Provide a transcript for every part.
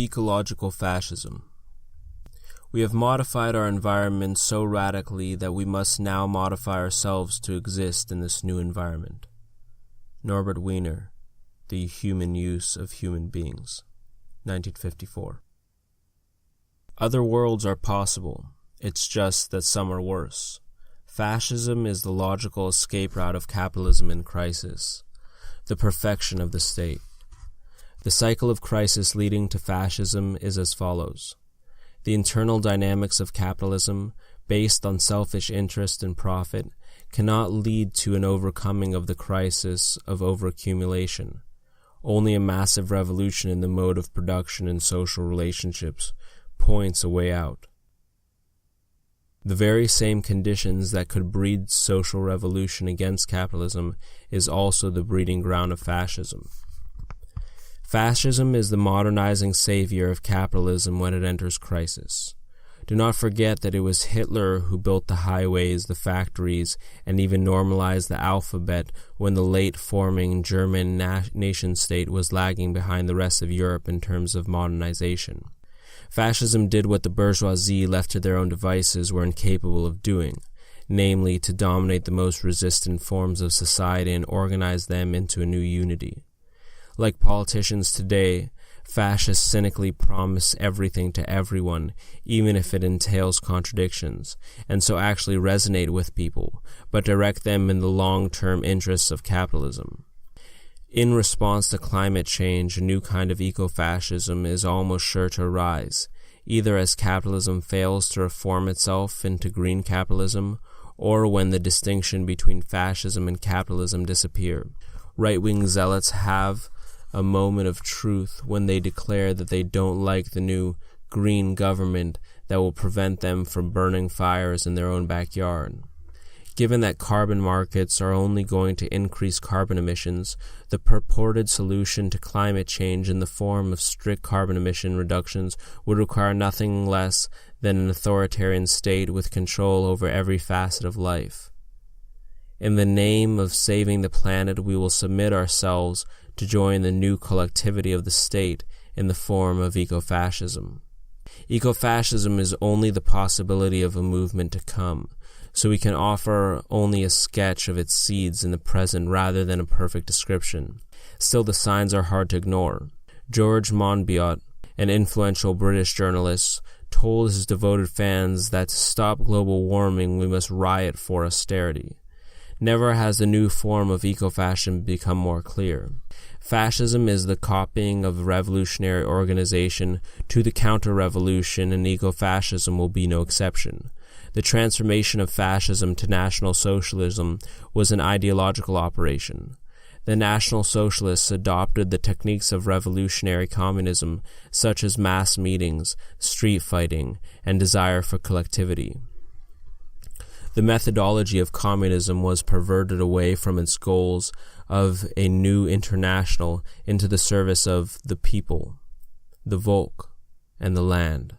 Ecological fascism. We have modified our environment so radically that we must now modify ourselves to exist in this new environment. Norbert Wiener, The Human Use of Human Beings, 1954. Other worlds are possible, it's just that some are worse. Fascism is the logical escape route of capitalism in crisis, the perfection of the state. The cycle of crisis leading to fascism is as follows. The internal dynamics of capitalism, based on selfish interest and profit, cannot lead to an overcoming of the crisis of overaccumulation. Only a massive revolution in the mode of production and social relationships points a way out. The very same conditions that could breed social revolution against capitalism is also the breeding ground of fascism. Fascism is the modernizing savior of capitalism when it enters crisis. Do not forget that it was Hitler who built the highways, the factories, and even normalized the alphabet when the late-forming German nation-state was lagging behind the rest of Europe in terms of modernization. Fascism did what the bourgeoisie left to their own devices were incapable of doing, namely to dominate the most resistant forms of society and organize them into a new unity. Like politicians today, fascists cynically promise everything to everyone, even if it entails contradictions, and so actually resonate with people, but direct them in the long-term interests of capitalism. In response to climate change, a new kind of eco-fascism is almost sure to arise, either as capitalism fails to reform itself into green capitalism, or when the distinction between fascism and capitalism disappear. Right-wing zealots have a moment of truth when they declare that they don't like the new green government that will prevent them from burning fires in their own backyard. Given that carbon markets are only going to increase carbon emissions, the purported solution to climate change in the form of strict carbon emission reductions would require nothing less than an authoritarian state with control over every facet of life. In the name of saving the planet, we will submit ourselves to join the new collectivity of the state in the form of ecofascism. Ecofascism is only the possibility of a movement to come, so we can offer only a sketch of its seeds in the present rather than a perfect description. Still, the signs are hard to ignore. George Monbiot, an influential British journalist, told his devoted fans that to stop global warming we must riot for austerity. Never has the new form of ecofascism become more clear. Fascism is the copying of revolutionary organization to the counter-revolution, and ecofascism will be no exception. The transformation of fascism to National Socialism was an ideological operation. The National Socialists adopted the techniques of revolutionary communism, such as mass meetings, street fighting, and desire for collectivity. The methodology of communism was perverted away from its goals of a new international into the service of the people, the Volk, and the land.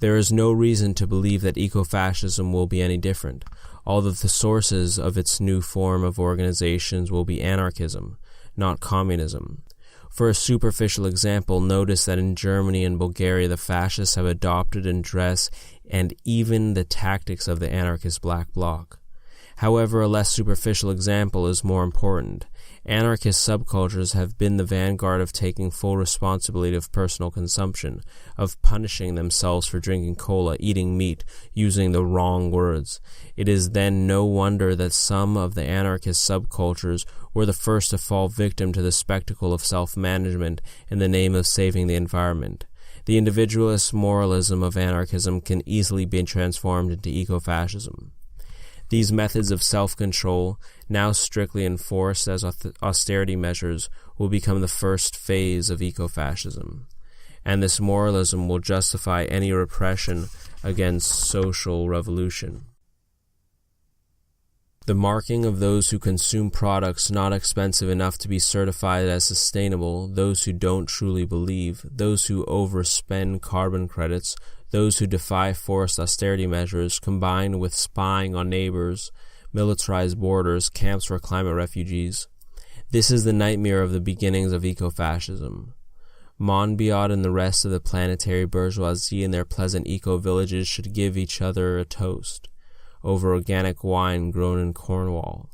There is no reason to believe that ecofascism will be any different, although the sources of its new form of organizations will be anarchism, not communism. For a superficial example, notice that in Germany and Bulgaria the fascists have adopted in dress and even the tactics of the anarchist Black Bloc. However, a less superficial example is more important. Anarchist subcultures have been the vanguard of taking full responsibility of personal consumption, of punishing themselves for drinking cola, eating meat, using the wrong words. It is then no wonder that some of the anarchist subcultures were the first to fall victim to the spectacle of self-management in the name of saving the environment. The individualist moralism of anarchism can easily be transformed into ecofascism. These methods of self-control, now strictly enforced as austerity measures, will become the first phase of ecofascism, and this moralism will justify any repression against social revolution. The marking of those who consume products not expensive enough to be certified as sustainable, those who don't truly believe, those who overspend carbon credits, those who defy forced austerity measures, combined with spying on neighbors, militarized borders, camps for climate refugees. This is the nightmare of the beginnings of ecofascism. Monbiot and the rest of the planetary bourgeoisie in their pleasant eco-villages should give each other a toast over organic wine grown in Cornwall,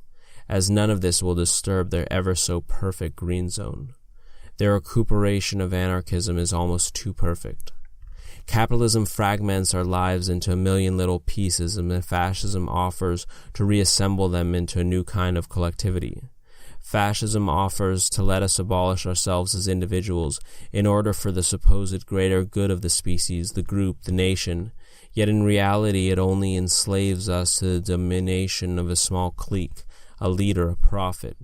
as none of this will disturb their ever-so-perfect green zone. Their recuperation of anarchism is almost too perfect. Capitalism fragments our lives into a million little pieces, and fascism offers to reassemble them into a new kind of collectivity. Fascism offers to let us abolish ourselves as individuals in order for the supposed greater good of the species, the group, the nation, yet in reality it only enslaves us to the domination of a small clique, a leader, a prophet.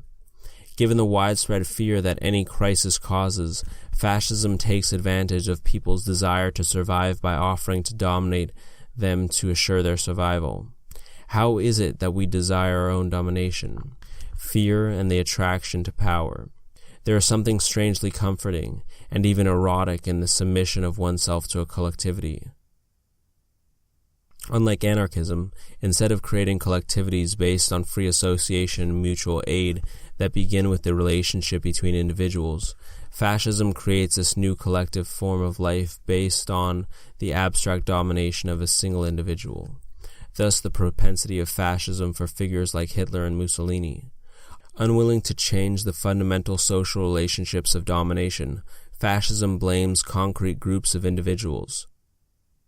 Given the widespread fear that any crisis causes, fascism takes advantage of people's desire to survive by offering to dominate them to assure their survival. How is it that we desire our own domination? Fear and the attraction to power. There is something strangely comforting and even erotic in the submission of oneself to a collectivity. Unlike anarchism, instead of creating collectivities based on free association and mutual aid that begin with the relationship between individuals, fascism creates this new collective form of life based on the abstract domination of a single individual. Thus the propensity of fascism for figures like Hitler and Mussolini. Unwilling to change the fundamental social relationships of domination, fascism blames concrete groups of individuals.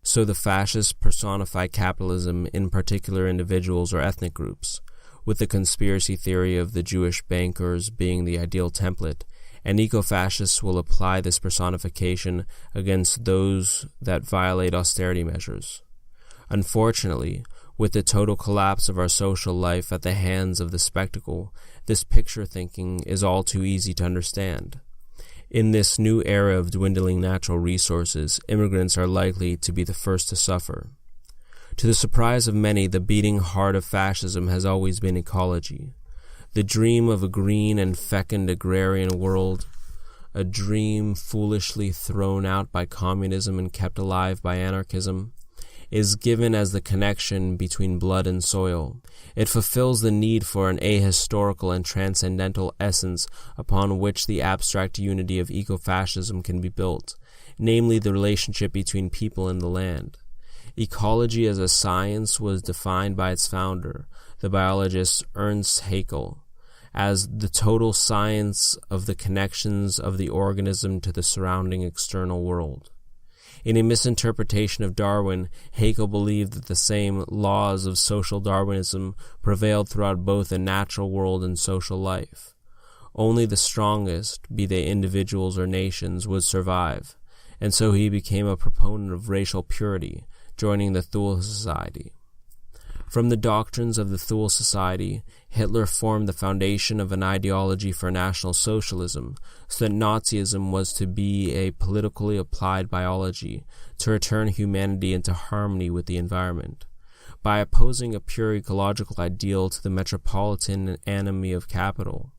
So the fascists personify capitalism in particular individuals or ethnic groups, with the conspiracy theory of the Jewish bankers being the ideal template, and eco-fascists will apply this personification against those that violate austerity measures. Unfortunately, with the total collapse of our social life at the hands of the spectacle, this picture thinking is all too easy to understand. In this new era of dwindling natural resources, immigrants are likely to be the first to suffer. To the surprise of many, the beating heart of fascism has always been ecology. The dream of a green and fecund agrarian world, a dream foolishly thrown out by communism and kept alive by anarchism, is given as the connection between blood and soil. It fulfills the need for an ahistorical and transcendental essence upon which the abstract unity of ecofascism can be built, namely the relationship between people and the land. Ecology as a science was defined by its founder, the biologist Ernst Haeckel, as the total science of the connections of the organism to the surrounding external world. In a misinterpretation of Darwin, Haeckel believed that the same laws of social Darwinism prevailed throughout both the natural world and social life. Only the strongest, be they individuals or nations, would survive, and so he became a proponent of racial purity, joining the Thule Society. From the doctrines of the Thule Society, Hitler formed the foundation of an ideology for National Socialism, so that Nazism was to be a politically applied biology to return humanity into harmony with the environment. By opposing a pure ecological ideal to the metropolitan enemy of capital,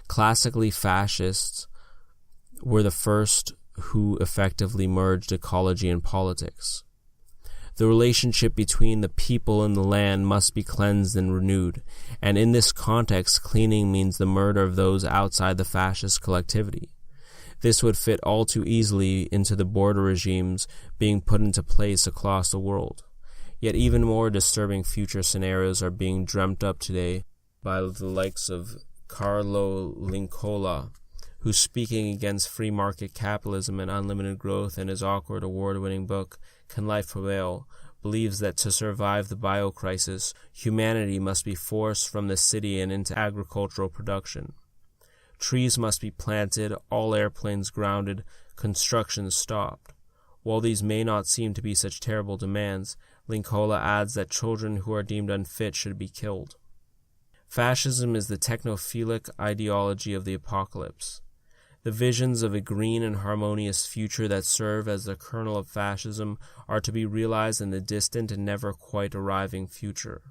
classically fascists were the first who effectively merged ecology and politics. The relationship between the people and the land must be cleansed and renewed, and in this context, cleaning means the murder of those outside the fascist collectivity. This would fit all too easily into the border regimes being put into place across the world. Yet even more disturbing future scenarios are being dreamt up today by the likes of Carlo Lincola, who, speaking against free market capitalism and unlimited growth in his awkward award-winning book, Can Life Prevail, believes that to survive the bio-crisis, humanity must be forced from the city and into agricultural production. Trees must be planted, all airplanes grounded, construction stopped. While these may not seem to be such terrible demands, Lincola adds that children who are deemed unfit should be killed. Fascism is the technophilic ideology of the apocalypse. The visions of a green and harmonious future that serve as the kernel of fascism are to be realized in the distant and never quite arriving future.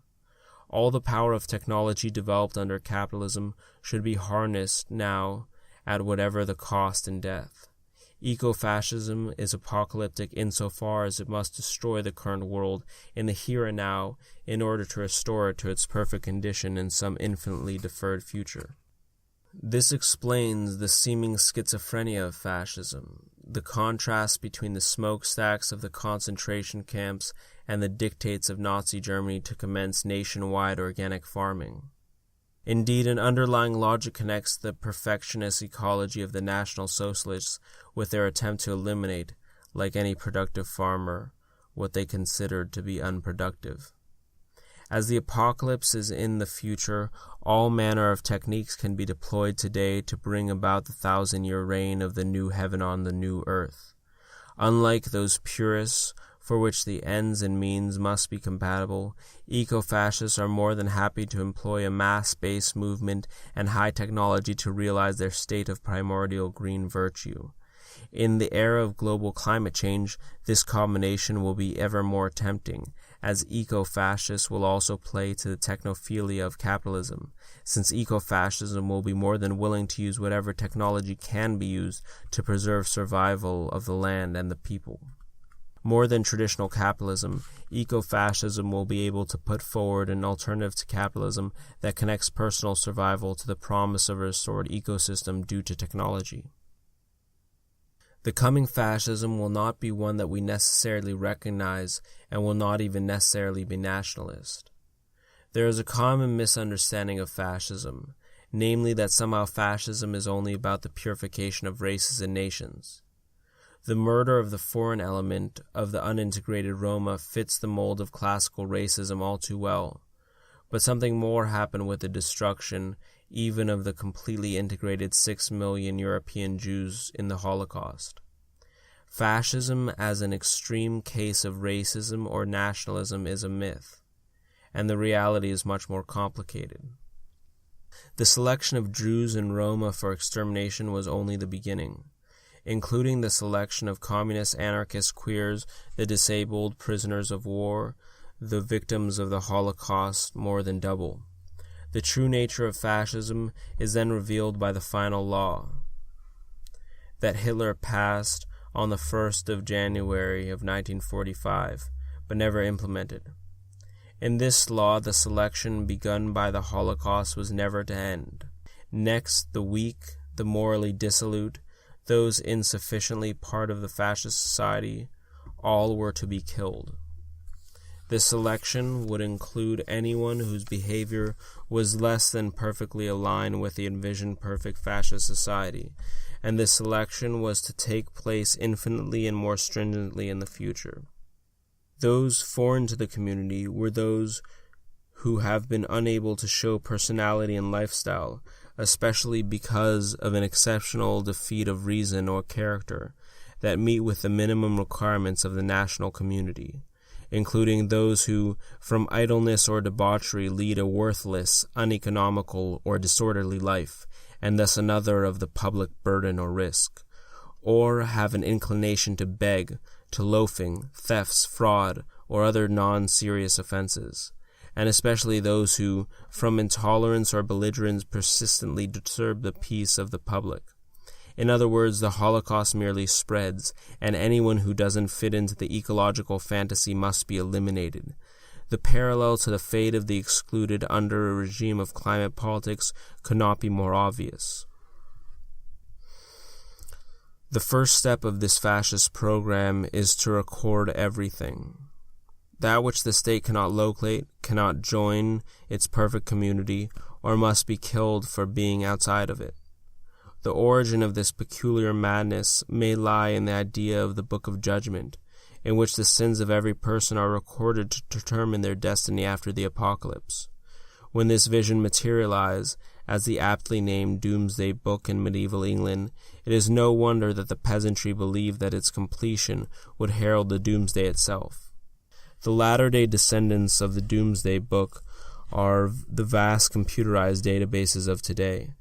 All the power of technology developed under capitalism should be harnessed now at whatever the cost and death. Eco-fascism is apocalyptic insofar as it must destroy the current world in the here and now in order to restore it to its perfect condition in some infinitely deferred future. This explains the seeming schizophrenia of fascism. the contrast between the smokestacks of the concentration camps and the dictates of Nazi Germany to commence nationwide organic farming. Indeed, an underlying logic connects the perfectionist ecology of the National Socialists with their attempt to eliminate, like any productive farmer, what they considered to be unproductive. As the apocalypse is in the future, all manner of techniques can be deployed today to bring about the 1,000-year reign of the new heaven on the new earth. Unlike those purists, for which the ends and means must be compatible, eco-fascists are more than happy to employ a mass-based movement and high technology to realize their state of primordial green virtue. In the era of global climate change, this combination will be ever more tempting, as eco-fascists will also play to the technophilia of capitalism, since eco-fascism will be more than willing to use whatever technology can be used to preserve survival of the land and the people. More than traditional capitalism, eco-fascism will be able to put forward an alternative to capitalism that connects personal survival to the promise of a restored ecosystem due to technology. The coming fascism will not be one that we necessarily recognize and will not even necessarily be nationalist. There is a common misunderstanding of fascism, namely that somehow fascism is only about the purification of races and nations. The murder of the foreign element of the unintegrated Roma fits the mold of classical racism all too well, but something more happened with the destruction even of the completely integrated 6 million European Jews in the Holocaust. Fascism as an extreme case of racism or nationalism is a myth, and the reality is much more complicated. The selection of Jews and Roma for extermination was only the beginning, including the selection of communists, anarchists, queers, the disabled, prisoners of war, the victims of the Holocaust more than double. The true nature of fascism is then revealed by the final law that Hitler passed on the 1st of January of 1945, but never implemented. In this law, the selection begun by the Holocaust was never to end. Next, the weak, the morally dissolute, those insufficiently part of the fascist society, all were to be killed. This selection would include anyone whose behavior was less than perfectly aligned with the envisioned perfect fascist society, and this selection was to take place infinitely and more stringently in the future. Those foreign to the community were those who have been unable to show personality and lifestyle, especially because of an exceptional defeat of reason or character, that meet with the minimum requirements of the national community, including those who, from idleness or debauchery, lead a worthless, uneconomical, or disorderly life, and thus another of the public burden or risk, or have an inclination to beg, to loafing, thefts, fraud, or other non-serious offenses, and especially those who, from intolerance or belligerence, persistently disturb the peace of the public. In other words, the Holocaust merely spreads, and anyone who doesn't fit into the ecological fantasy must be eliminated. The parallel to the fate of the excluded under a regime of climate politics could not be more obvious. The first step of this fascist program is to record everything. That which the state cannot locate, cannot join its perfect community, or must be killed for being outside of it. The origin of this peculiar madness may lie in the idea of the Book of Judgment, in which the sins of every person are recorded to determine their destiny after the apocalypse. When this vision materialized, as the aptly named Doomsday Book in medieval England, it is no wonder that the peasantry believed that its completion would herald the Doomsday itself. The latter-day descendants of the Doomsday Book are the vast computerized databases of today,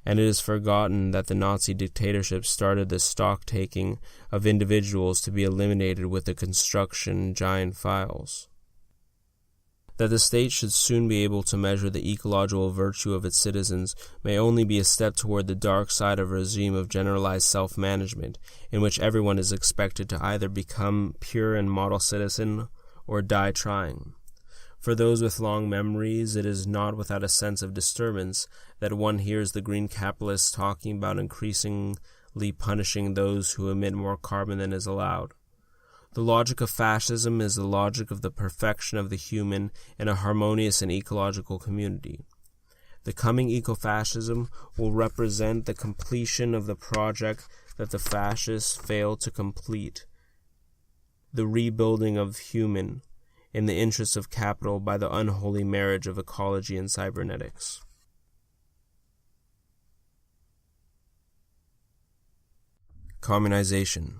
and it is forgotten that the Nazi dictatorship started the stock-taking of individuals to be eliminated with the construction giant files. That the state should soon be able to measure the ecological virtue of its citizens may only be a step toward the dark side of a regime of generalized self-management, in which everyone is expected to either become pure and model citizen or die trying. For those with long memories, it is not without a sense of disturbance that one hears the green capitalists talking about increasing punishing those who emit more carbon than is allowed. The logic of fascism is the logic of the perfection of the human in a harmonious and ecological community. The coming ecofascism will represent the completion of the project that the fascists failed to complete, the rebuilding of human in the interests of capital by the unholy marriage of ecology and cybernetics. Communization.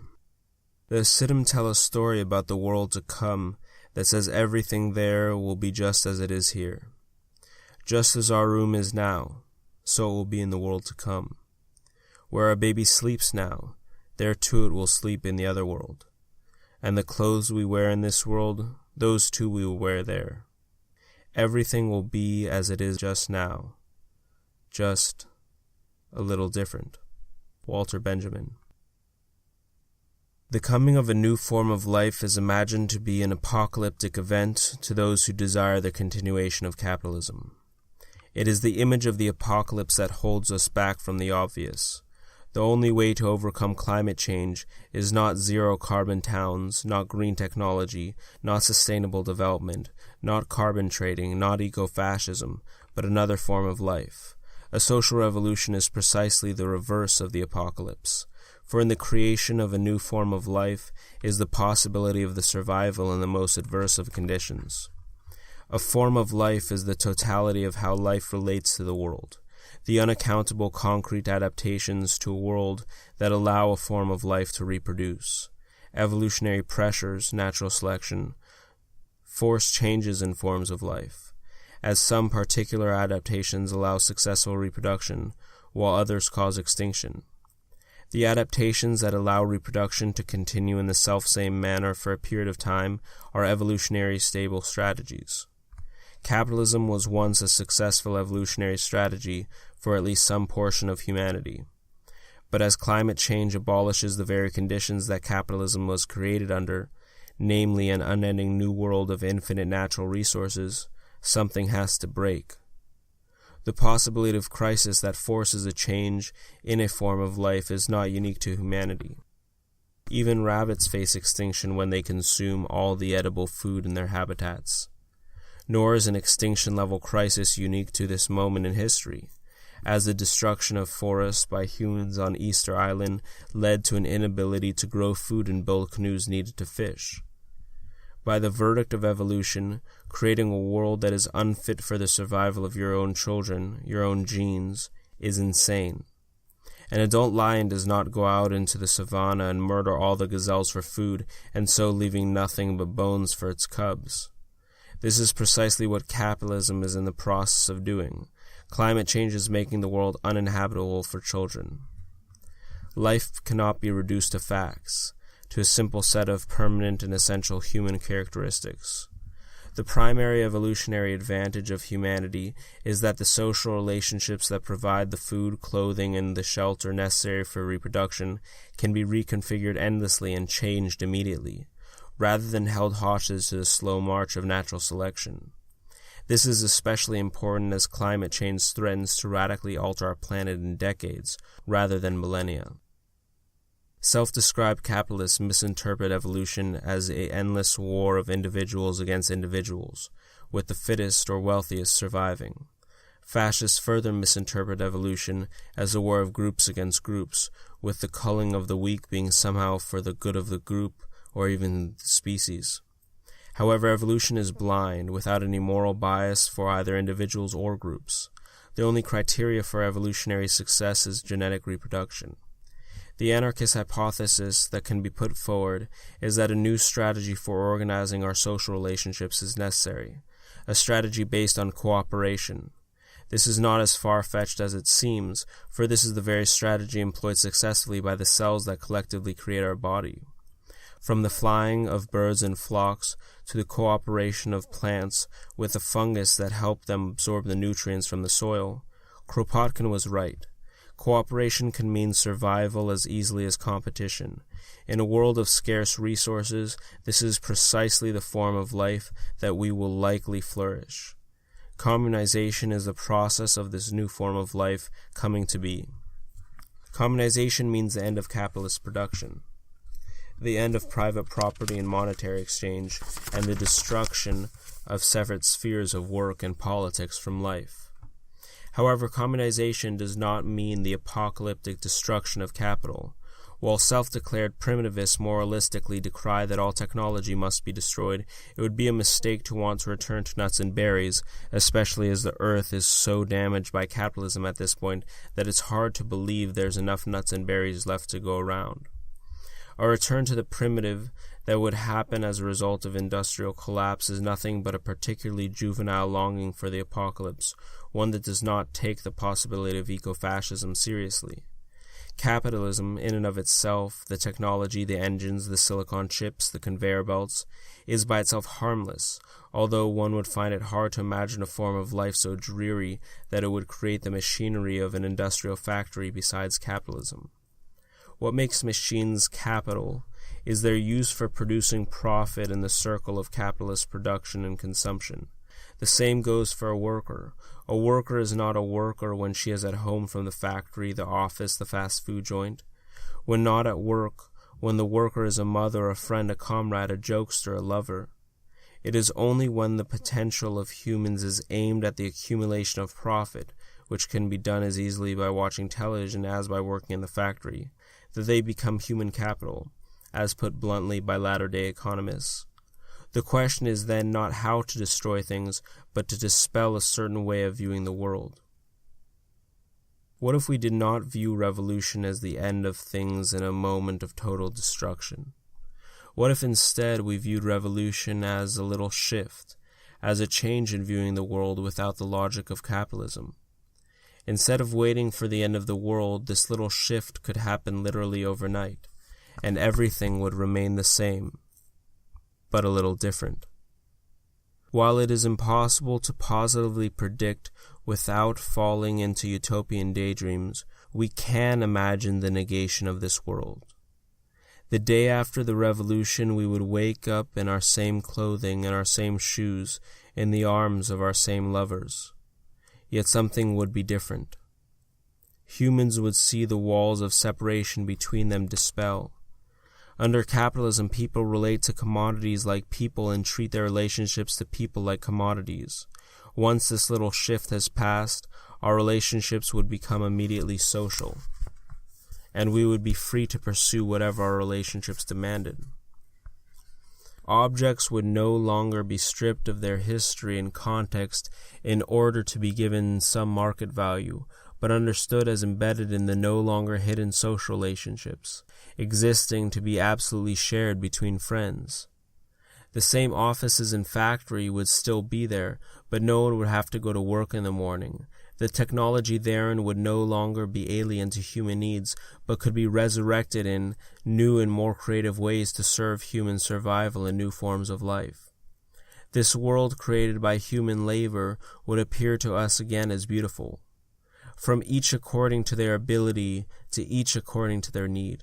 The Hasidim tell a story about the world to come that says everything there will be just as it is here. Just as our room is now, so it will be in the world to come. Where our baby sleeps now, there too it will sleep in the other world. And the clothes we wear in this world, those too we will wear there. Everything will be as it is just now, just a little different. Walter Benjamin. The coming of a new form of life is imagined to be an apocalyptic event to those who desire the continuation of capitalism. It is the image of the apocalypse that holds us back from the obvious. The only way to overcome climate change is not zero-carbon towns, not green technology, not sustainable development, not carbon trading, not ecofascism, but another form of life. A social revolution is precisely the reverse of the apocalypse. For in the creation of a new form of life is the possibility of the survival in the most adverse of conditions. A form of life is the totality of how life relates to the world, the unaccountable concrete adaptations to a world that allow a form of life to reproduce. Evolutionary pressures, natural selection, force changes in forms of life, as some particular adaptations allow successful reproduction, while others cause extinction. The adaptations that allow reproduction to continue in the selfsame manner for a period of time are evolutionary stable strategies. Capitalism was once a successful evolutionary strategy for at least some portion of humanity. But as climate change abolishes the very conditions that capitalism was created under, namely an unending new world of infinite natural resources, something has to break. The possibility of crisis that forces a change in a form of life is not unique to humanity. Even rabbits face extinction when they consume all the edible food in their habitats. Nor is an extinction-level crisis unique to this moment in history, as the destruction of forests by humans on Easter Island led to an inability to grow food and build canoes needed to fish. By the verdict of evolution, creating a world that is unfit for the survival of your own children, your own genes, is insane. An adult lion does not go out into the savannah and murder all the gazelles for food, and so leaving nothing but bones for its cubs. This is precisely what capitalism is in the process of doing. Climate change is making the world uninhabitable for children. Life cannot be reduced to facts, to a simple set of permanent and essential human characteristics. The primary evolutionary advantage of humanity is that the social relationships that provide the food, clothing, and the shelter necessary for reproduction can be reconfigured endlessly and changed immediately, rather than held hostage to the slow march of natural selection. This is especially important as climate change threatens to radically alter our planet in decades, rather than millennia. Self-described capitalists misinterpret evolution as an endless war of individuals against individuals, with the fittest or wealthiest surviving. Fascists further misinterpret evolution as a war of groups against groups, with the culling of the weak being somehow for the good of the group or even the species. However, evolution is blind, without any moral bias for either individuals or groups. The only criteria for evolutionary success is genetic reproduction. The anarchist hypothesis that can be put forward is that a new strategy for organizing our social relationships is necessary, a strategy based on cooperation. This is not as far-fetched as it seems, for this is the very strategy employed successfully by the cells that collectively create our body. From the flying of birds in flocks to the cooperation of plants with the fungus that help them absorb the nutrients from the soil, Kropotkin was right. Cooperation can mean survival as easily as competition. In a world of scarce resources, this is precisely the form of life that we will likely flourish. Communization is the process of this new form of life coming to be. Communization means the end of capitalist production, the end of private property and monetary exchange, and the destruction of separate spheres of work and politics from life. However, communization does not mean the apocalyptic destruction of capital. While self-declared primitivists moralistically decry that all technology must be destroyed, it would be a mistake to want to return to nuts and berries, especially as the earth is so damaged by capitalism at this point that it's hard to believe there's enough nuts and berries left to go around. A return to the primitive that would happen as a result of industrial collapse is nothing but a particularly juvenile longing for the apocalypse, one that does not take the possibility of eco-fascism seriously. Capitalism, in and of itself, the technology, the engines, the silicon chips, the conveyor belts, is by itself harmless, although one would find it hard to imagine a form of life so dreary that it would create the machinery of an industrial factory besides capitalism. What makes machines capital is their use for producing profit in the circle of capitalist production and consumption. The same goes for a worker. A worker is not a worker when she is at home from the factory, the office, the fast food joint. When not at work, when the worker is a mother, a friend, a comrade, a jokester, a lover. It is only when the potential of humans is aimed at the accumulation of profit, which can be done as easily by watching television as by working in the factory, that they become human capital, as put bluntly by latter-day economists. The question is then not how to destroy things, but to dispel a certain way of viewing the world. What if we did not view revolution as the end of things in a moment of total destruction? What if instead we viewed revolution as a little shift, as a change in viewing the world without the logic of capitalism? Instead of waiting for the end of the world, this little shift could happen literally overnight, and everything would remain the same, but a little different. While it is impossible to positively predict without falling into utopian daydreams, we can imagine the negation of this world. The day after the revolution, we would wake up in our same clothing and our same shoes, in the arms of our same lovers. Yet something would be different. Humans would see the walls of separation between them dispel. Under capitalism, people relate to commodities like people and treat their relationships to people like commodities. Once this little shift has passed, our relationships would become immediately social, and we would be free to pursue whatever our relationships demanded. Objects would no longer be stripped of their history and context in order to be given some market value, but understood as embedded in the no longer hidden social relationships, existing to be absolutely shared between friends. The same offices and factory would still be there, but no one would have to go to work in the morning. The technology therein would no longer be alien to human needs, but could be resurrected in new and more creative ways to serve human survival in new forms of life. This world created by human labor would appear to us again as beautiful, from each according to their ability to each according to their need.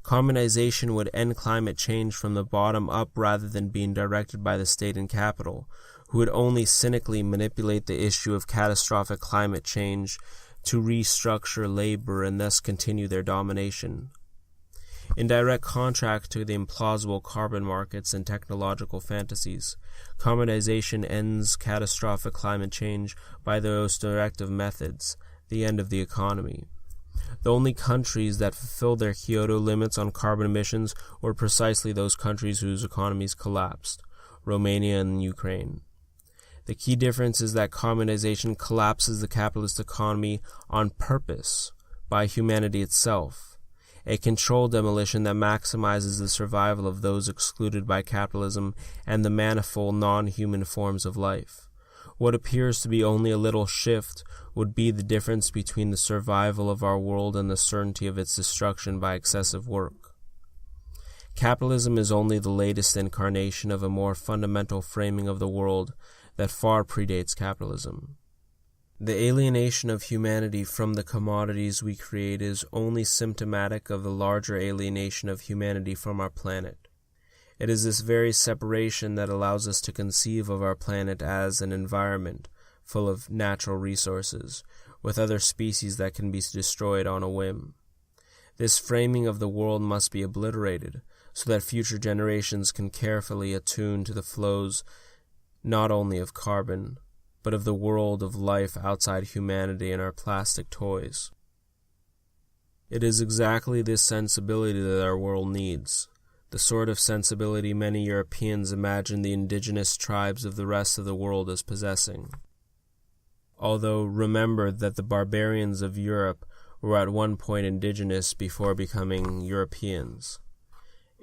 Communization would end climate change from the bottom up rather than being directed by the state and capital, who would only cynically manipulate the issue of catastrophic climate change to restructure labor and thus continue their domination. In direct contrast to the implausible carbon markets and technological fantasies, communization ends catastrophic climate change by those directive methods, the end of the economy. The only countries that fulfilled their Kyoto limits on carbon emissions were precisely those countries whose economies collapsed, Romania and Ukraine. The key difference is that communization collapses the capitalist economy on purpose by humanity itself, a controlled demolition that maximizes the survival of those excluded by capitalism and the manifold non-human forms of life. What appears to be only a little shift would be the difference between the survival of our world and the certainty of its destruction by excessive work. Capitalism is only the latest incarnation of a more fundamental framing of the world that far predates capitalism. The alienation of humanity from the commodities we create is only symptomatic of the larger alienation of humanity from our planet. It is this very separation that allows us to conceive of our planet as an environment full of natural resources, with other species that can be destroyed on a whim. This framing of the world must be obliterated, so that future generations can carefully attune to the flows not only of carbon, but of the world of life outside humanity and our plastic toys. It is exactly this sensibility that our world needs, the sort of sensibility many Europeans imagine the indigenous tribes of the rest of the world as possessing. Although remember that the barbarians of Europe were at one point indigenous before becoming Europeans,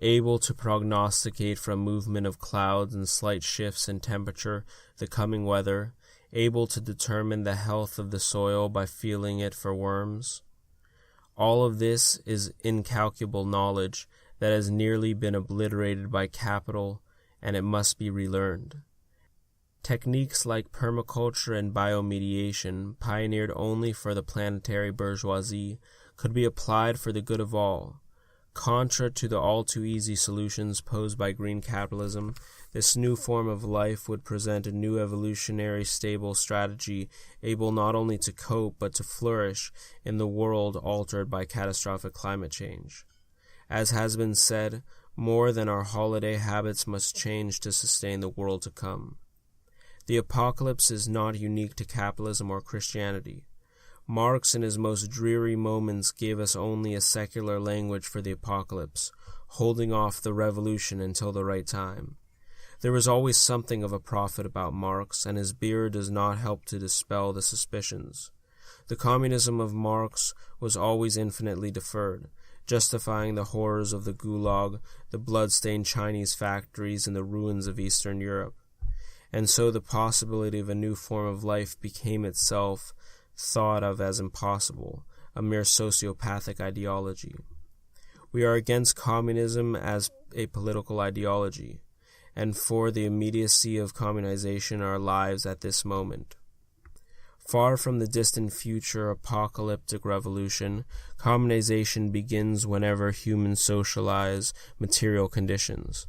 able to prognosticate from movement of clouds and slight shifts in temperature the coming weather, able to determine the health of the soil by feeling it for worms. All of this is incalculable knowledge that has nearly been obliterated by capital, and it must be relearned. Techniques like permaculture and biomediation, pioneered only for the planetary bourgeoisie, could be applied for the good of all. Contra to the all-too-easy solutions posed by green capitalism, this new form of life would present a new evolutionary stable strategy able not only to cope but to flourish in the world altered by catastrophic climate change. As has been said, more than our holiday habits must change to sustain the world to come. The apocalypse is not unique to capitalism or Christianity. Marx in his most dreary moments gave us only a secular language for the apocalypse, holding off the revolution until the right time. There was always something of a prophet about Marx, and his beard does not help to dispel the suspicions. The communism of Marx was always infinitely deferred, justifying the horrors of the Gulag, the blood-stained Chinese factories, and the ruins of Eastern Europe. And so the possibility of a new form of life became itself thought of as impossible, a mere sociopathic ideology. We are against communism as a political ideology, and for the immediacy of communization our lives at this moment. Far from the distant future apocalyptic revolution, communization begins whenever humans socialize material conditions.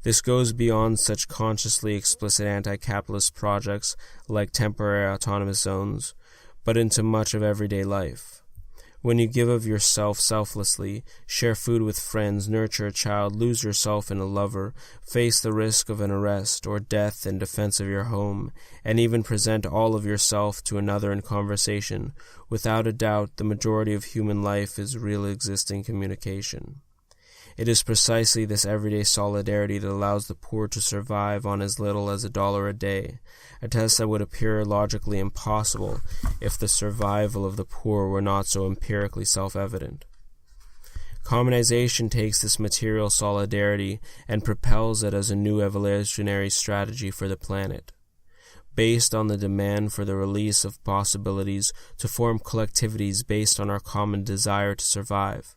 This goes beyond such consciously explicit anti-capitalist projects like temporary autonomous zones, but into much of everyday life. When you give of yourself selflessly, share food with friends, nurture a child, lose yourself in a lover, face the risk of an arrest or death in defense of your home, and even present all of yourself to another in conversation, without a doubt the majority of human life is real existing communication. It is precisely this everyday solidarity that allows the poor to survive on as little as $1 a day, a test that would appear logically impossible if the survival of the poor were not so empirically self-evident. Communization takes this material solidarity and propels it as a new evolutionary strategy for the planet, based on the demand for the release of possibilities to form collectivities based on our common desire to survive.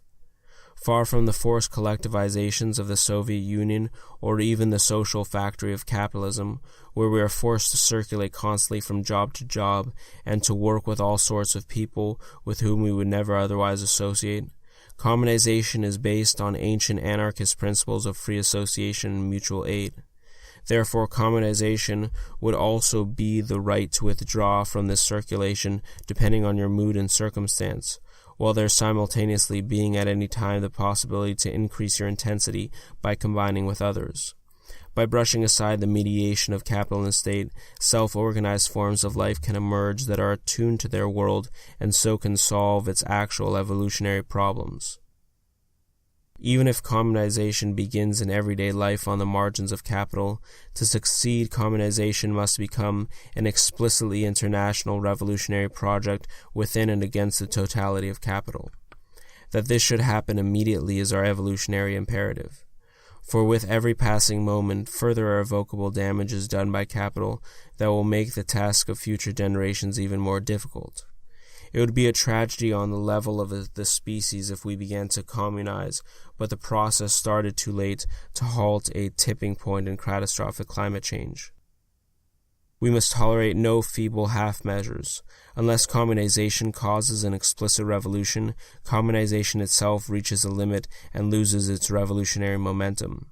Far from the forced collectivizations of the Soviet Union or even the social factory of capitalism, where we are forced to circulate constantly from job to job and to work with all sorts of people with whom we would never otherwise associate, communization is based on ancient anarchist principles of free association and mutual aid. Therefore, communization would also be the right to withdraw from this circulation depending on your mood and circumstance, while there simultaneously being at any time the possibility to increase your intensity by combining with others. By brushing aside the mediation of capital and state, self-organized forms of life can emerge that are attuned to their world and so can solve its actual evolutionary problems. Even if communization begins in everyday life on the margins of capital, to succeed, communization must become an explicitly international revolutionary project within and against the totality of capital. That this should happen immediately is our evolutionary imperative. For with every passing moment, further irrevocable damage is done by capital that will make the task of future generations even more difficult. It would be a tragedy on the level of the species if we began to communize, but the process started too late to halt a tipping point in catastrophic climate change. We must tolerate no feeble half measures. Unless communization causes an explicit revolution, communization itself reaches a limit and loses its revolutionary momentum,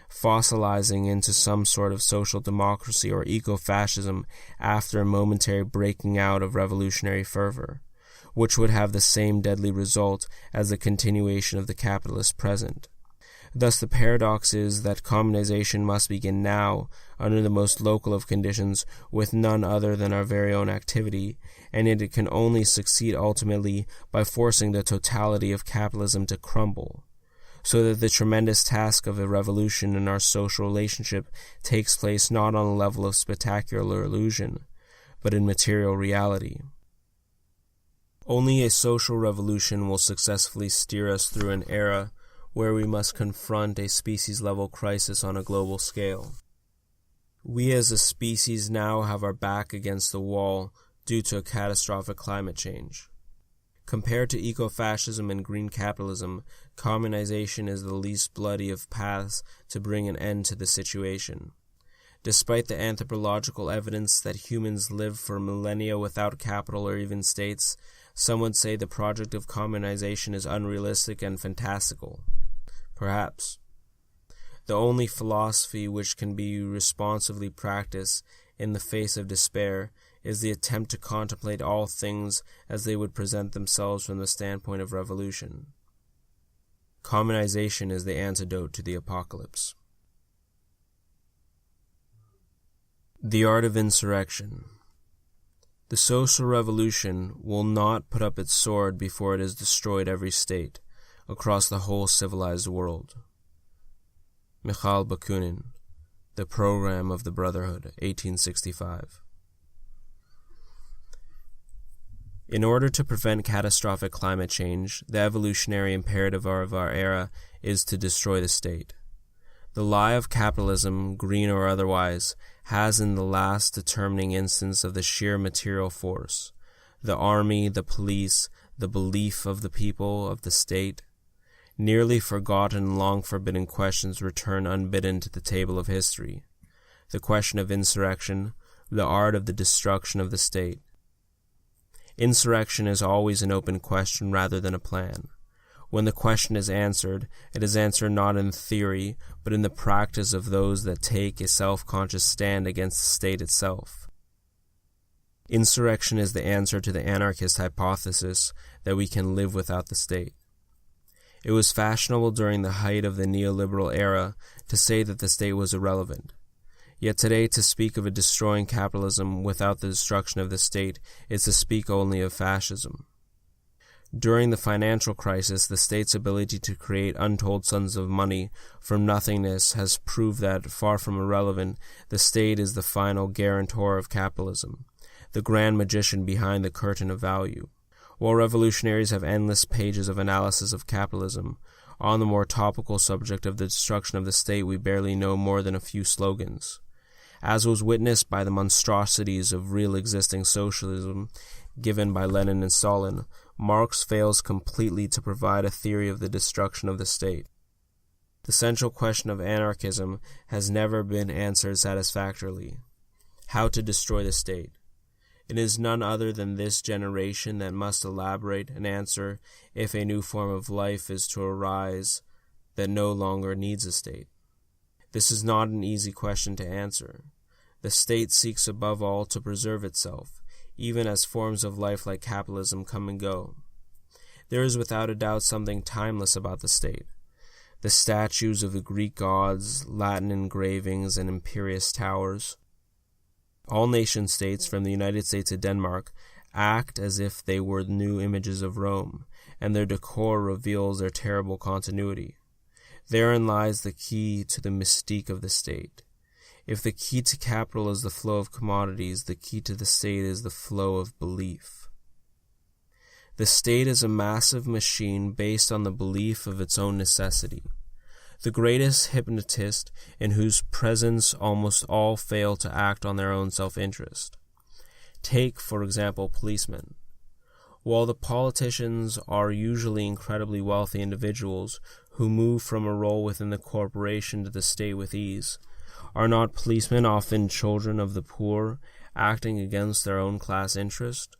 fossilizing into some sort of social democracy or eco-fascism after a momentary breaking out of revolutionary fervor. which would have the same deadly result as the continuation of the capitalist present. Thus the paradox is that communization must begin now, under the most local of conditions, with none other than our very own activity, and yet it can only succeed ultimately by forcing the totality of capitalism to crumble, so that the tremendous task of a revolution in our social relationship takes place not on a level of spectacular illusion, but in material reality. Only a social revolution will successfully steer us through an era where we must confront a species-level crisis on a global scale. We as a species now have our back against the wall due to a catastrophic climate change. Compared to eco-fascism and green capitalism, communization is the least bloody of paths to bring an end to the situation. Despite the anthropological evidence that humans live for millennia without capital or even states, some would say the project of communization is unrealistic and fantastical. Perhaps. The only philosophy which can be responsibly practiced in the face of despair is the attempt to contemplate all things as they would present themselves from the standpoint of revolution. Communization is the antidote to the apocalypse. The art of insurrection. The social revolution will not put up its sword before it has destroyed every state across the whole civilized world. Mikhail Bakunin, The Program of the Brotherhood, 1865. In order to prevent catastrophic climate change, the evolutionary imperative of our era is to destroy the state. The lie of capitalism, green or otherwise, has in the last determining instance of the sheer material force, the army, the police, the belief of the people, of the state. Nearly forgotten and long forbidden questions return unbidden to the table of history. The question of insurrection, the art of the destruction of the state. Insurrection is always an open question rather than a plan. When the question is answered, it is answered not in theory, but in the practice of those that take a self-conscious stand against the state itself. Insurrection is the answer to the anarchist hypothesis that we can live without the state. It was fashionable during the height of the neoliberal era to say that the state was irrelevant. Yet today to speak of a destroying capitalism without the destruction of the state is to speak only of fascism. During the financial crisis, the state's ability to create untold sums of money from nothingness has proved that, far from irrelevant, the state is the final guarantor of capitalism, the grand magician behind the curtain of value. While revolutionaries have endless pages of analysis of capitalism, on the more topical subject of the destruction of the state we barely know more than a few slogans. As was witnessed by the monstrosities of real existing socialism given by Lenin and Stalin, Marx fails completely to provide a theory of the destruction of the state. The central question of anarchism has never been answered satisfactorily: how to destroy the state. It is none other than this generation that must elaborate an answer if a new form of life is to arise that no longer needs a state. This is not an easy question to answer. The state seeks above all to preserve itself, even as forms of life like capitalism come and go. There is without a doubt something timeless about the state. The statues of the Greek gods, Latin engravings, and imperious towers. All nation-states, from the United States to Denmark, act as if they were new images of Rome, and their decor reveals their terrible continuity. Therein lies the key to the mystique of the state. If the key to capital is the flow of commodities, the key to the state is the flow of belief. The state is a massive machine based on the belief of its own necessity. The greatest hypnotist in whose presence almost all fail to act on their own self-interest. Take, for example, policemen. While the politicians are usually incredibly wealthy individuals who move from a role within the corporation to the state with ease, are not policemen often children of the poor, acting against their own class interest?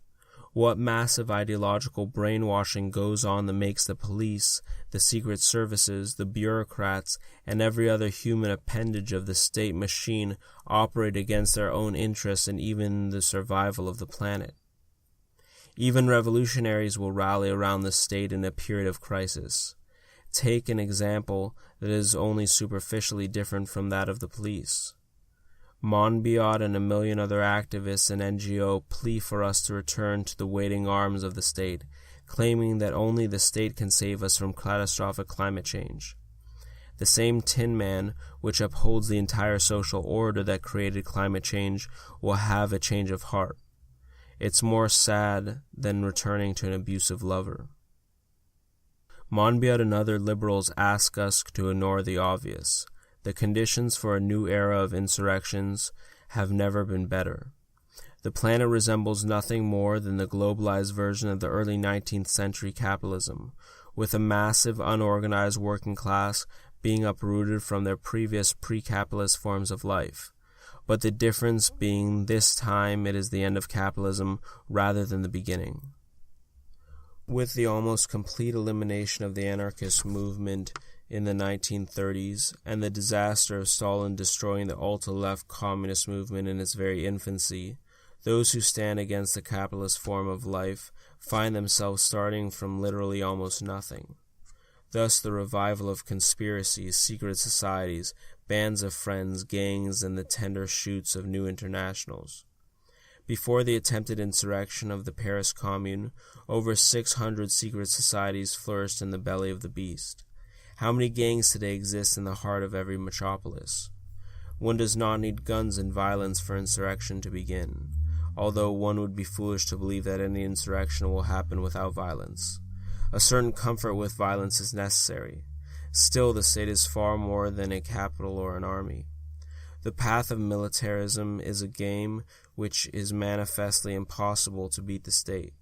What massive ideological brainwashing goes on that makes the police, the secret services, the bureaucrats, and every other human appendage of the state machine operate against their own interests and even the survival of the planet? Even revolutionaries will rally around the state in a period of crisis. Take an example that is only superficially different from that of the police. Monbiot and a million other activists and NGO plea for us to return to the waiting arms of the state, claiming that only the state can save us from catastrophic climate change. The same Tin Man, which upholds the entire social order that created climate change, will have a change of heart. It's more sad than returning to an abusive lover. Monbiot and other liberals ask us to ignore the obvious. The conditions for a new era of insurrections have never been better. The planet resembles nothing more than the globalized version of the early 19th century capitalism, with a massive unorganized working class being uprooted from their previous pre-capitalist forms of life. But the difference being this time it is the end of capitalism rather than the beginning. With the almost complete elimination of the anarchist movement in the 1930s and the disaster of Stalin destroying the ultra-left communist movement in its very infancy, those who stand against the capitalist form of life find themselves starting from literally almost nothing. Thus the revival of conspiracies, secret societies, bands of friends, gangs, and the tender shoots of new internationals. Before the attempted insurrection of the Paris Commune, over 600 secret societies flourished in the belly of the beast. How many gangs today exist in the heart of every metropolis? One does not need guns and violence for insurrection to begin, although one would be foolish to believe that any insurrection will happen without violence. A certain comfort with violence is necessary. Still, the state is far more than a capital or an army. The path of militarism is a game which is manifestly impossible to beat the state.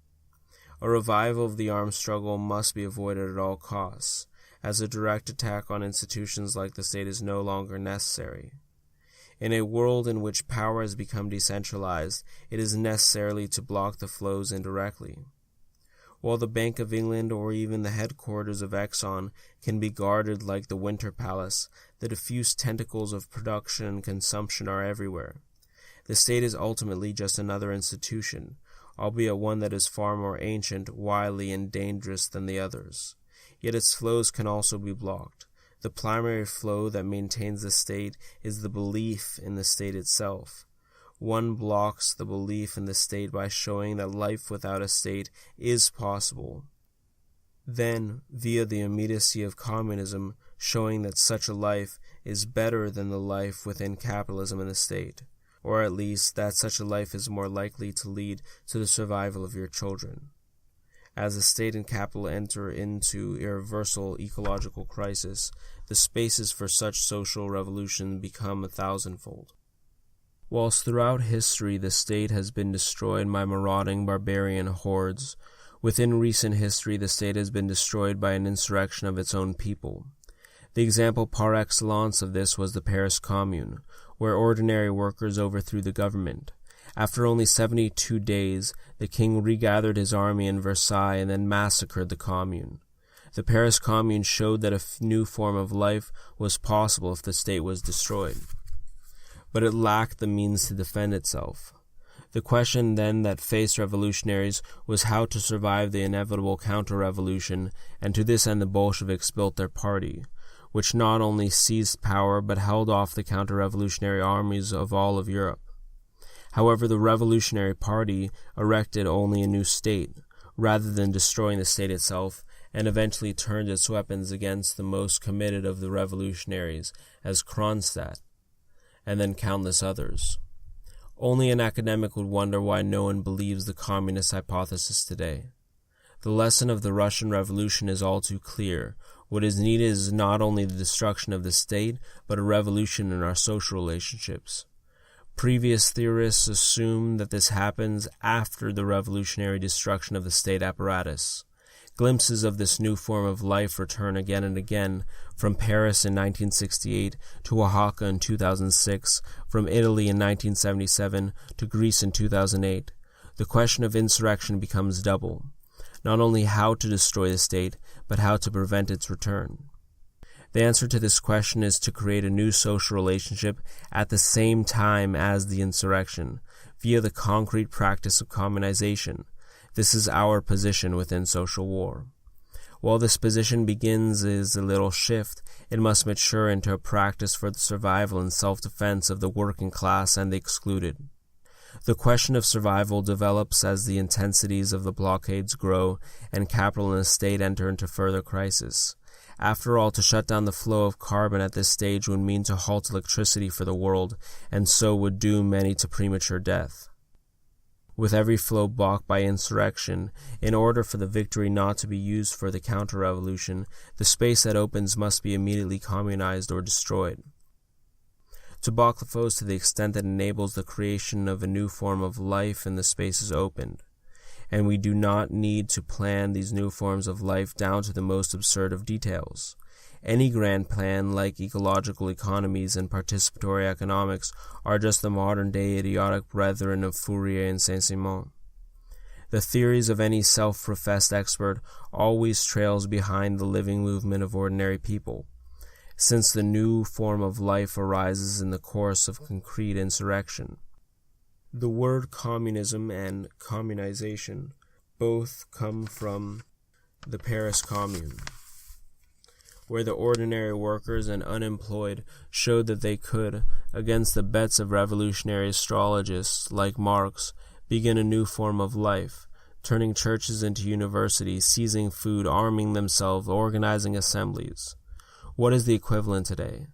A revival of the armed struggle must be avoided at all costs, as a direct attack on institutions like the state is no longer necessary. In a world in which power has become decentralized, it is necessary to block the flows indirectly. While the Bank of England or even the headquarters of Exxon can be guarded like the Winter Palace, the diffuse tentacles of production and consumption are everywhere. The state is ultimately just another institution, albeit one that is far more ancient, wily, and dangerous than the others. Yet its flows can also be blocked. The primary flow that maintains the state is the belief in the state itself. One blocks the belief in the state by showing that life without a state is possible. Then, via the immediacy of communism, showing that such a life is better than the life within capitalism and the state, or at least that such a life is more likely to lead to the survival of your children. As the state and capital enter into irreversible ecological crisis, the spaces for such social revolution become 1,000-fold. Whilst throughout history the state has been destroyed by marauding barbarian hordes, within recent history the state has been destroyed by an insurrection of its own people. The example par excellence of this was the Paris Commune, where ordinary workers overthrew the government. After only 72 days, the king regathered his army in Versailles and then massacred the Commune. The Paris Commune showed that a new form of life was possible if the state was destroyed. But it lacked the means to defend itself. The question then that faced revolutionaries was how to survive the inevitable counter-revolution, and to this end the Bolsheviks built their party, which not only seized power but held off the counter-revolutionary armies of all of Europe. However, the Revolutionary Party erected only a new state, rather than destroying the state itself, and eventually turned its weapons against the most committed of the revolutionaries, as Kronstadt, and then countless others. Only an academic would wonder why no one believes the communist hypothesis today. The lesson of the Russian Revolution is all too clear. What is needed is not only the destruction of the state, but a revolution in our social relationships. Previous theorists assume that this happens after the revolutionary destruction of the state apparatus. Glimpses of this new form of life return again and again, from Paris in 1968 to Oaxaca in 2006, from Italy in 1977 to Greece in 2008. The question of insurrection becomes double. Not only how to destroy the state, but how to prevent its return. The answer to this question is to create a new social relationship at the same time as the insurrection, via the concrete practice of communization, This is our position within social war. While this position begins as a little shift, it must mature into a practice for the survival and self-defense of the working class and the excluded. The question of survival develops as the intensities of the blockades grow and capital and the state enter into further crisis. After all, to shut down the flow of carbon at this stage would mean to halt electricity for the world, and so would doom many to premature death. With every flow blocked by insurrection, in order for the victory not to be used for the counter-revolution, the space that opens must be immediately communized or destroyed. To balk the foes to the extent that enables the creation of a new form of life in the spaces opened. And we do not need to plan these new forms of life down to the most absurd of details. Any grand plan, like ecological economies and participatory economics, are just the modern-day idiotic brethren of Fourier and Saint-Simon. The theories of any self-professed expert always trails behind the living movement of ordinary people, since the new form of life arises in the course of concrete insurrection. The word communism and communization both come from the Paris Commune, where the ordinary workers and unemployed showed that they could, against the bets of revolutionary astrologists like Marx, begin a new form of life, turning churches into universities, seizing food, arming themselves, organizing assemblies. What is the equivalent today?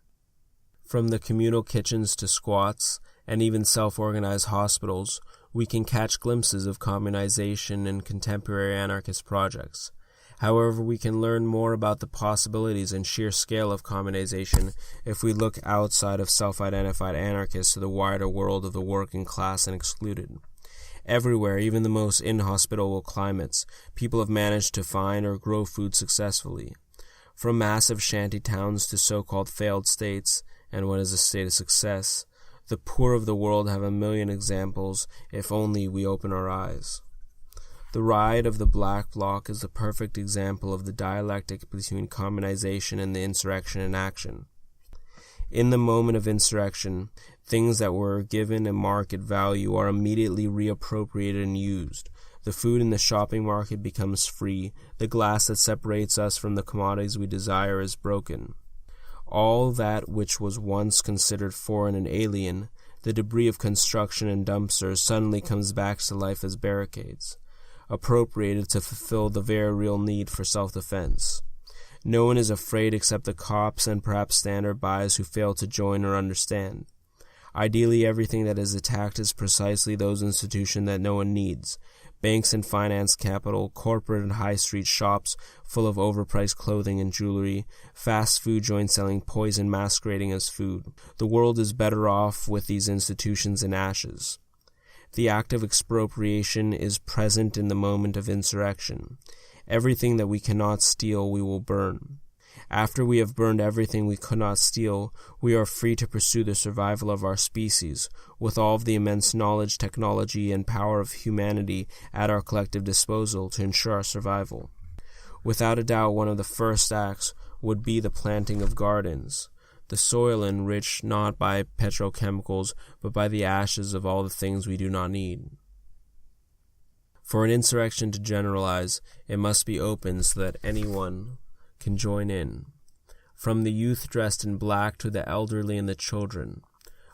From the communal kitchens to squats, and even self-organized hospitals, we can catch glimpses of communization in contemporary anarchist projects. However, we can learn more about the possibilities and sheer scale of communization if we look outside of self-identified anarchists to the wider world of the working class and excluded. Everywhere, even the most inhospitable climates, people have managed to find or grow food successfully. From massive shanty towns to so-called failed states, and what is a state of success, the poor of the world have a million examples if only we open our eyes. The ride of the Black Bloc is the perfect example of the dialectic between communization and the insurrection in action. In the moment of insurrection, things that were given a market value are immediately reappropriated and used. The food in the shopping market becomes free. The glass that separates us from the commodities we desire is broken. All that which was once considered foreign and alien, the debris of construction and dumpsters, suddenly comes back to life as barricades, appropriated to fulfill the very real need for self-defense. No one is afraid except the cops and perhaps standard-bys who fail to join or understand. Ideally, everything that is attacked is precisely those institutions that no one needs. Banks and finance capital, corporate and high street shops full of overpriced clothing and jewelry, fast food joints selling poison masquerading as food. The world is better off with these institutions in ashes. The act of expropriation is present in the moment of insurrection. Everything that we cannot steal we will burn. After we have burned everything we could not steal, we are free to pursue the survival of our species, with all of the immense knowledge, technology, and power of humanity at our collective disposal to ensure our survival. Without a doubt, one of the first acts would be the planting of gardens, the soil enriched not by petrochemicals, but by the ashes of all the things we do not need. For an insurrection to generalize, it must be open so that anyone can join in, from the youth dressed in black to the elderly and the children.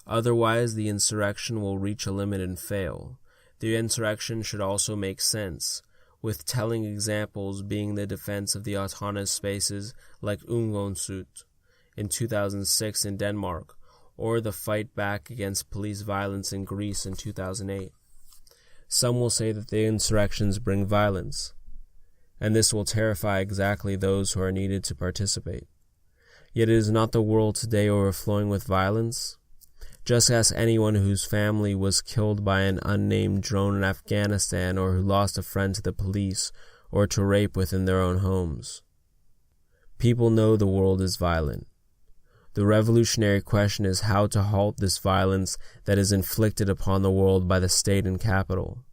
Otherwise, the insurrection will reach a limit and fail. The insurrection should also make sense, with telling examples being the defense of the autonomous spaces like Ungonsut in 2006 in Denmark, or the fight back against police violence in Greece in 2008. Some will say that the insurrections bring violence, and this will terrify exactly those who are needed to participate. Yet it is not the world today overflowing with violence. Just ask anyone whose family was killed by an unnamed drone in Afghanistan, or who lost a friend to the police or to rape within their own homes. People know the world is violent. The revolutionary question is how to halt this violence that is inflicted upon the world by the state and capital.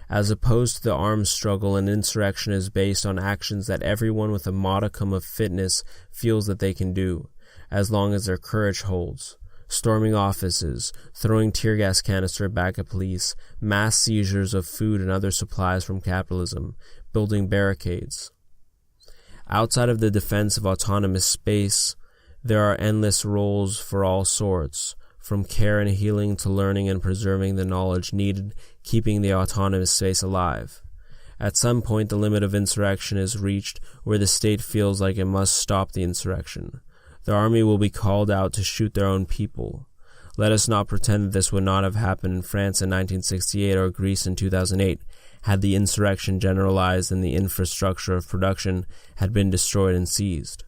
As opposed to the armed struggle, an insurrection is based on actions that everyone with a modicum of fitness feels that they can do, as long as their courage holds. storming offices, throwing tear gas canister back at police, mass seizures of food and other supplies from capitalism, building barricades. Outside of the defense of autonomous space, there are endless roles for all sorts, from care and healing to learning and preserving the knowledge needed, keeping the autonomous space alive. At some point, the limit of insurrection is reached where the state feels like it must stop the insurrection. The army will be called out to shoot their own people. Let us not pretend that this would not have happened in France in 1968 or Greece in 2008, had the insurrection generalized and the infrastructure of production had been destroyed and seized.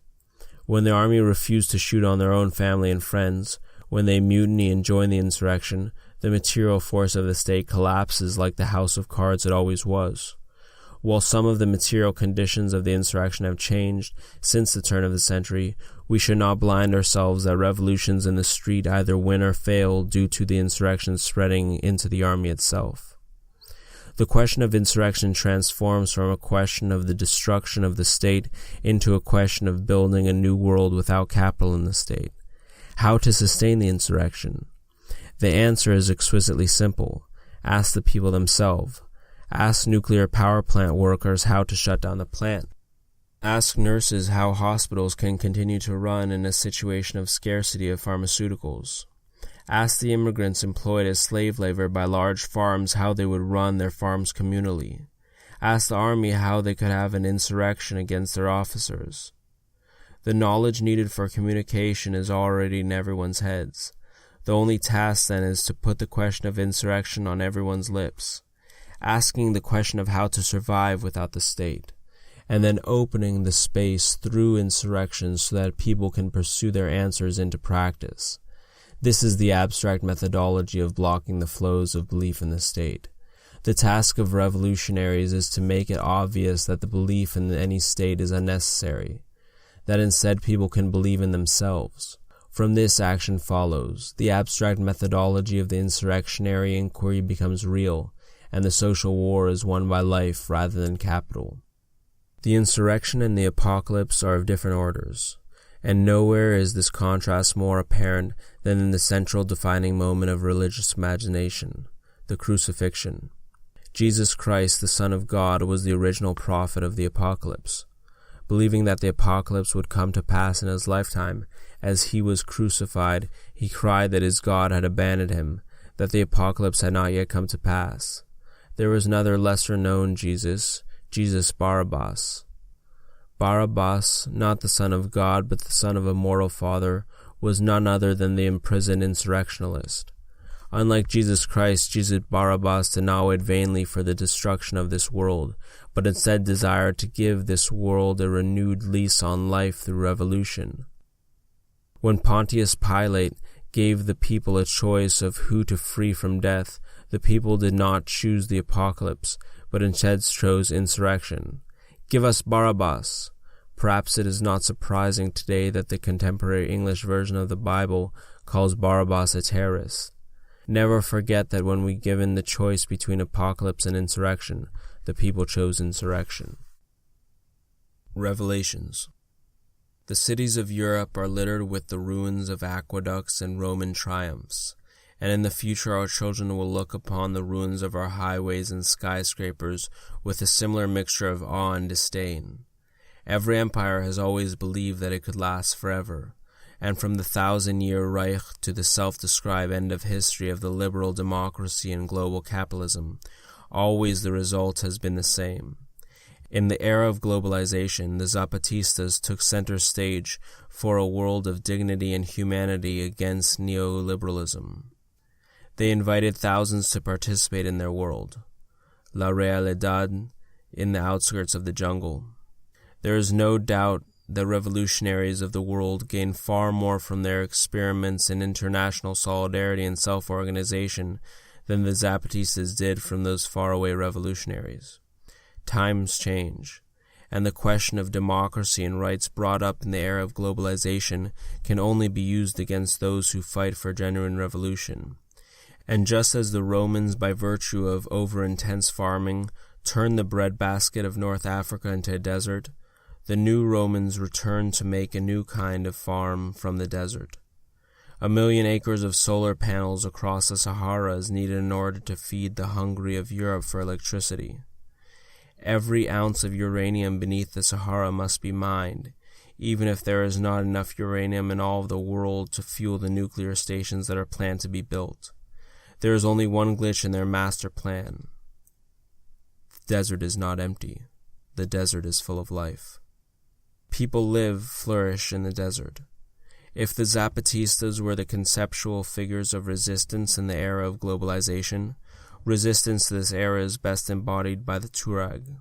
When the army refused to shoot on their own family and friends, when they mutiny and join the insurrection, the material force of the state collapses like the house of cards it always was. While some of the material conditions of the insurrection have changed since the turn of the century, we should not blind ourselves that revolutions in the street either win or fail due to the insurrection spreading into the army itself. The question of insurrection transforms from a question of the destruction of the state into a question of building a new world without capital in the state. How to sustain the insurrection? The answer is exquisitely simple. Ask the people themselves. Ask nuclear power plant workers how to shut down the plant. Ask nurses how hospitals can continue to run in a situation of scarcity of pharmaceuticals. Ask the immigrants employed as slave labor by large farms how they would run their farms communally. Ask the army how they could have an insurrection against their officers. The knowledge needed for communication is already in everyone's heads. The only task then is to put the question of insurrection on everyone's lips, asking the question of how to survive without the state, and then opening the space through insurrection so that people can pursue their answers into practice. This is the abstract methodology of blocking the flows of belief in the state. The task of revolutionaries is to make it obvious that the belief in any state is unnecessary, that instead people can believe in themselves. From this action follows, the abstract methodology of the insurrectionary inquiry becomes real, and the social war is won by life rather than capital. The insurrection and the apocalypse are of different orders, and nowhere is this contrast more apparent than in the central defining moment of religious imagination, the crucifixion. Jesus Christ, the Son of God, was the original prophet of the apocalypse. Believing that the apocalypse would come to pass in his lifetime, as he was crucified, he cried that his God had abandoned him, that the apocalypse had not yet come to pass. There was another lesser-known Jesus Barabbas. Barabbas, not the Son of God, but the son of a mortal father, was none other than the imprisoned insurrectionalist. Unlike Jesus Christ, Jesus Barabbas did not wait vainly for the destruction of this world, but instead desired to give this world a renewed lease on life through revolution. When Pontius Pilate gave the people a choice of who to free from death, the people did not choose the apocalypse, but instead chose insurrection. Give us Barabbas. Perhaps it is not surprising today that the contemporary English version of the Bible calls Barabbas a terrorist. Never forget that when we given the choice between apocalypse and insurrection, the people chose insurrection. Revelations. The cities of Europe are littered with the ruins of aqueducts and Roman triumphs, and in the future our children will look upon the ruins of our highways and skyscrapers with a similar mixture of awe and disdain. Every empire has always believed that it could last forever, and from the 1,000-year Reich to the self-described end of history of the liberal democracy and global capitalism, always the result has been the same. In the era of globalization, the Zapatistas took center stage for a world of dignity and humanity against neoliberalism. They invited thousands to participate in their world, La Realidad, in the outskirts of the jungle. There is no doubt the revolutionaries of the world gained far more from their experiments in international solidarity and self-organization than the Zapatistas did from those faraway revolutionaries. Times change, and the question of democracy and rights brought up in the era of globalization can only be used against those who fight for genuine revolution. And just as the Romans, by virtue of over-intense farming, turned the breadbasket of North Africa into a desert, the new Romans returned to make a new kind of farm from the desert. 1 million acres of solar panels across the Sahara is needed in order to feed the hungry of Europe for electricity. Every ounce of uranium beneath the Sahara must be mined, even if there is not enough uranium in all of the world to fuel the nuclear stations that are planned to be built. There is only one glitch in their master plan. The desert is not empty. The desert is full of life. People flourish in the desert. If the Zapatistas were the conceptual figures of resistance in the era of globalization, resistance to this era is best embodied by the Tuareg.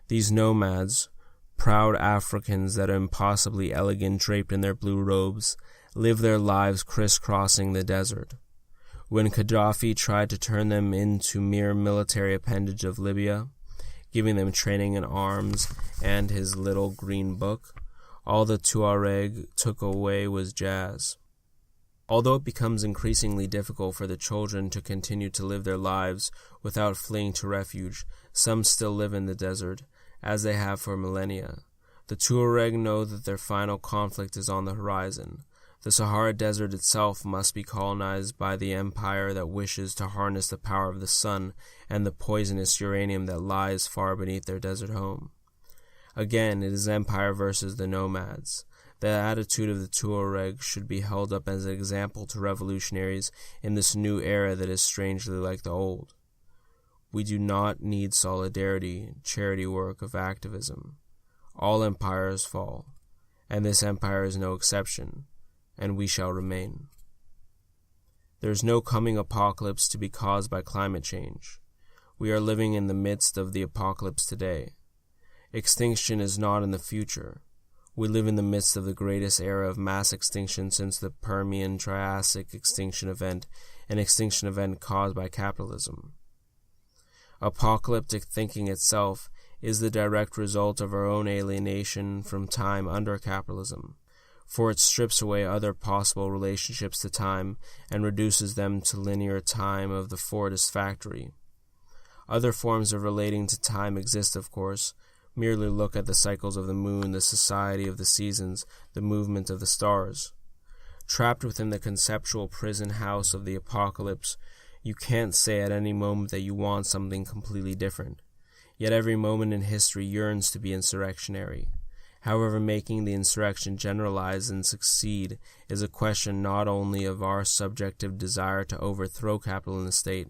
These nomads, proud Africans that are impossibly elegant draped in their blue robes, live their lives crisscrossing the desert. When Gaddafi tried to turn them into mere military appendage of Libya, giving them training in arms and his little green book, all the Tuareg took away was jazz. Although it becomes increasingly difficult for the children to continue to live their lives without fleeing to refuge, some still live in the desert, as they have for millennia. The Tuareg know that their final conflict is on the horizon. The Sahara Desert itself must be colonized by the empire that wishes to harness the power of the sun and the poisonous uranium that lies far beneath their desert home. Again, it is empire versus the nomads. The attitude of the Tuareg should be held up as an example to revolutionaries in this new era that is strangely like the old. We do not need solidarity, charity work of activism. All empires fall, and this empire is no exception, and we shall remain. There is no coming apocalypse to be caused by climate change. We are living in the midst of the apocalypse today. Extinction is not in the future. We live in the midst of the greatest era of mass extinction since the Permian-Triassic extinction event, an extinction event caused by capitalism. Apocalyptic thinking itself is the direct result of our own alienation from time under capitalism, for it strips away other possible relationships to time and reduces them to linear time of the Fordist factory. Other forms of relating to time exist, of course. Merely look at the cycles of the moon, the society of the seasons, the movement of the stars. Trapped within the conceptual prison house of the apocalypse, you can't say at any moment that you want something completely different. Yet every moment in history yearns to be insurrectionary. However, making the insurrection generalize and succeed is a question not only of our subjective desire to overthrow capital in the state,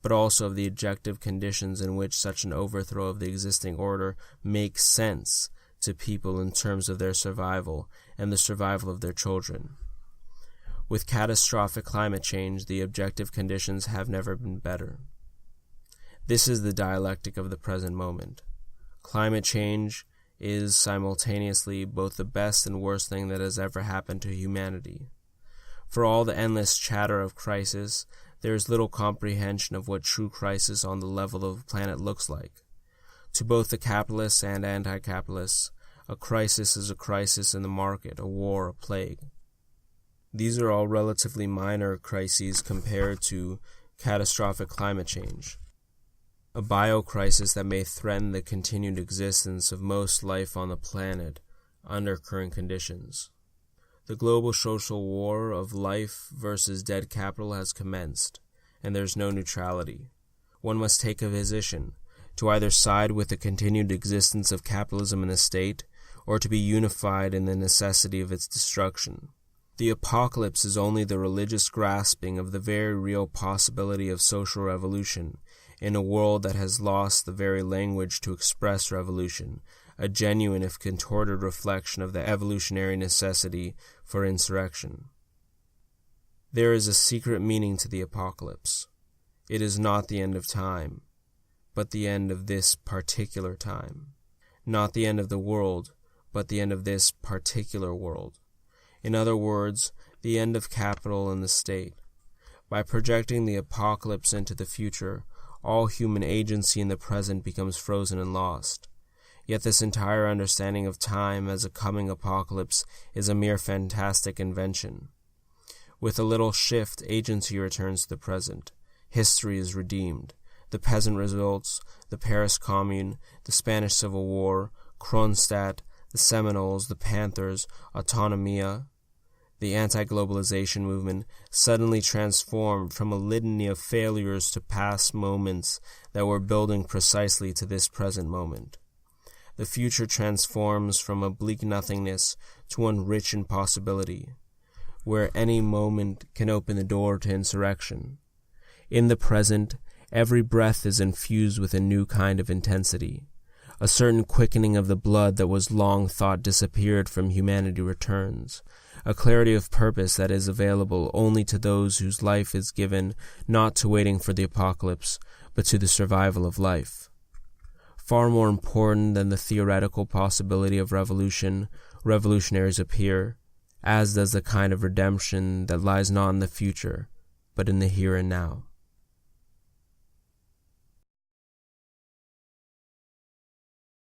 but also of the objective conditions in which such an overthrow of the existing order makes sense to people in terms of their survival and the survival of their children. With catastrophic climate change, the objective conditions have never been better. This is the dialectic of the present moment. Climate change is simultaneously both the best and worst thing that has ever happened to humanity. For all the endless chatter of crisis, there is little comprehension of what true crisis on the level of the planet looks like. To both the capitalists and anti-capitalists, a crisis is a crisis in the market, a war, a plague. These are all relatively minor crises compared to catastrophic climate change, a biocrisis that may threaten the continued existence of most life on the planet under current conditions. The global social war of life versus dead capital has commenced, and there is no neutrality. One must take a position, to either side with the continued existence of capitalism in the state, or to be unified in the necessity of its destruction. The apocalypse is only the religious grasping of the very real possibility of social revolution, in a world that has lost the very language to express revolution, a genuine if contorted reflection of the evolutionary necessity for insurrection. There is a secret meaning to the apocalypse. It is not the end of time, but the end of this particular time. Not the end of the world, but the end of this particular world. In other words, the end of capital and the state. By projecting the apocalypse into the future, all human agency in the present becomes frozen and lost. Yet this entire understanding of time as a coming apocalypse is a mere fantastic invention. With a little shift, agency returns to the present. History is redeemed. The peasant revolts, the Paris Commune, the Spanish Civil War, Kronstadt, the Seminoles, the Panthers, Autonomia. The anti-globalization movement suddenly transformed from a litany of failures to past moments that were building precisely to this present moment. The future transforms from a bleak nothingness to one rich in possibility, where any moment can open the door to insurrection. In the present, every breath is infused with a new kind of intensity. A certain quickening of the blood that was long thought disappeared from humanity returns. A clarity of purpose that is available only to those whose life is given not to waiting for the apocalypse, but to the survival of life. Far more important than the theoretical possibility of revolution, revolutionaries appear, as does the kind of redemption that lies not in the future, but in the here and now.